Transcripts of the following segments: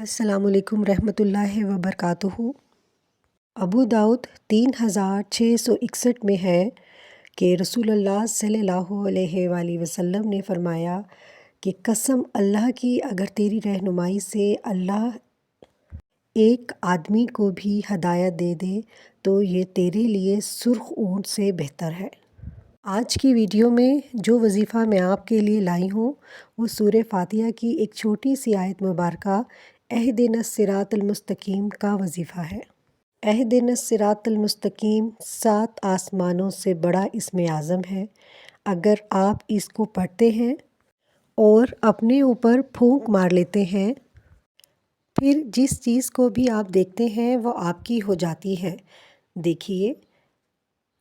السلام علیکم رحمۃ اللہ وبرکاتہ۔ ابو داؤد 3661 میں ہے کہ رسول اللہ صلی اللہ علیہ وآلہ وسلم نے فرمایا کہ قسم اللہ کی، اگر تیری رہنمائی سے اللہ ایک آدمی کو بھی ہدایت دے دے تو یہ تیرے لیے سرخ اونٹ سے بہتر ہے۔ آج کی ویڈیو میں جو وظیفہ میں آپ کے لیے لائی ہوں وہ سورہ فاتحہ کی ایک چھوٹی سی آیت مبارکہ اہدنا الصراط المستقیم کا وظیفہ ہے۔ اہدنا الصراط المستقیم 7 آسمانوں سے بڑا اسم اعظم ہے۔ اگر آپ اس کو پڑھتے ہیں اور اپنے اوپر پھونک مار لیتے ہیں، پھر جس چیز کو بھی آپ دیکھتے ہیں وہ آپ کی ہو جاتی ہے۔ دیکھیے،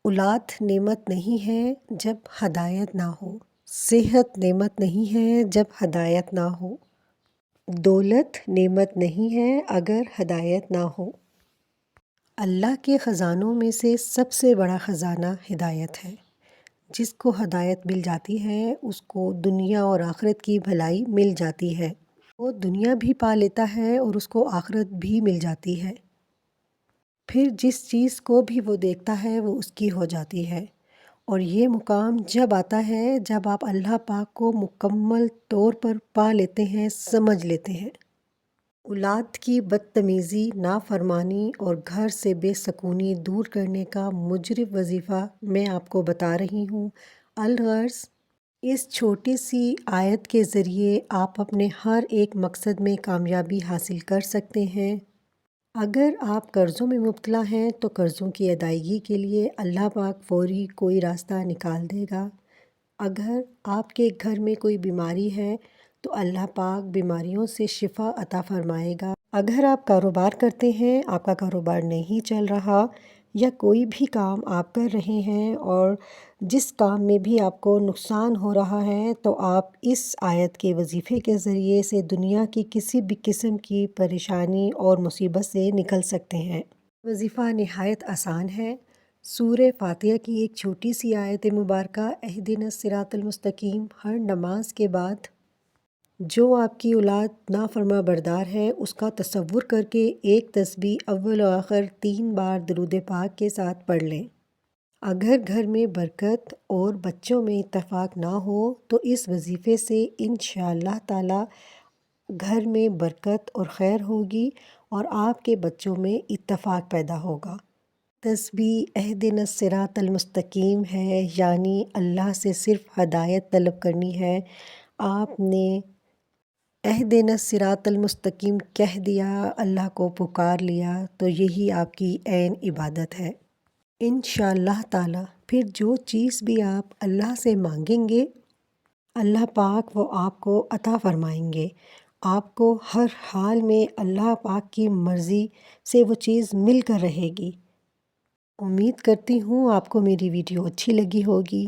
اولاد نعمت نہیں ہے جب ہدایت نہ ہو، صحت نعمت نہیں ہے جب ہدایت نہ ہو، دولت نعمت نہیں ہے اگر ہدایت نہ ہو۔ اللہ کے خزانوں میں سے سب سے بڑا خزانہ ہدایت ہے۔ جس کو ہدایت مل جاتی ہے اس کو دنیا اور آخرت کی بھلائی مل جاتی ہے۔ وہ دنیا بھی پا لیتا ہے اور اس کو آخرت بھی مل جاتی ہے۔ پھر جس چیز کو بھی وہ دیکھتا ہے وہ اس کی ہو جاتی ہے۔ اور یہ مقام جب آتا ہے جب آپ اللہ پاک کو مکمل طور پر پا لیتے ہیں، سمجھ لیتے ہیں۔ اولاد کی بدتمیزی، نافرمانی اور گھر سے بے سکونی دور کرنے کا مجرب وظیفہ میں آپ کو بتا رہی ہوں۔ الغرض، اس چھوٹی سی آیت کے ذریعے آپ اپنے ہر ایک مقصد میں کامیابی حاصل کر سکتے ہیں۔ اگر آپ قرضوں میں مبتلا ہیں تو قرضوں کی ادائیگی کے لیے اللہ پاک فوری کوئی راستہ نکال دے گا۔ اگر آپ کے گھر میں کوئی بیماری ہے تو اللہ پاک بیماریوں سے شفا عطا فرمائے گا۔ اگر آپ کاروبار کرتے ہیں، آپ کا کاروبار نہیں چل رہا، یا کوئی بھی کام آپ کر رہے ہیں اور جس کام میں بھی آپ کو نقصان ہو رہا ہے، تو آپ اس آیت کے وظیفے کے ذریعے سے دنیا کی کسی بھی قسم کی پریشانی اور مصیبت سے نکل سکتے ہیں۔ وظیفہ نہایت آسان ہے۔ سورہ فاتحہ کی ایک چھوٹی سی آیت مبارکہ اہدنا الصراط المستقیم ہر نماز کے بعد جو آپ کی اولاد نافرما بردار ہے اس کا تصور کر کے ایک تسبیح اول و آخر 3 بار درود پاک کے ساتھ پڑھ لیں۔ اگر گھر میں برکت اور بچوں میں اتفاق نہ ہو تو اس وظیفے سے انشاءاللہ تعالی گھر میں برکت اور خیر ہوگی اور آپ کے بچوں میں اتفاق پیدا ہوگا۔ تسبیح اہدنا الصراط المستقیم ہے، یعنی اللہ سے صرف ہدایت طلب کرنی ہے۔ آپ نے اہدنا الصراط المستقیم کہہ دیا، اللہ کو پکار لیا، تو یہی آپ کی عین عبادت ہے۔ انشاءاللہ تعالی پھر جو چیز بھی آپ اللہ سے مانگیں گے، اللہ پاک وہ آپ کو عطا فرمائیں گے۔ آپ کو ہر حال میں اللہ پاک کی مرضی سے وہ چیز مل کر رہے گی۔ امید کرتی ہوں آپ کو میری ویڈیو اچھی لگی ہوگی۔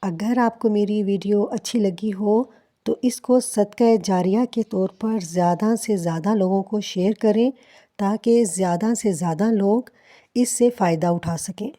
اگر آپ کو میری ویڈیو اچھی لگی ہو تو اس کو صدقہ جاریہ کے طور پر زیادہ سے زیادہ لوگوں کو شیئر کریں تاکہ زیادہ سے زیادہ لوگ اس سے فائدہ اٹھا سکیں۔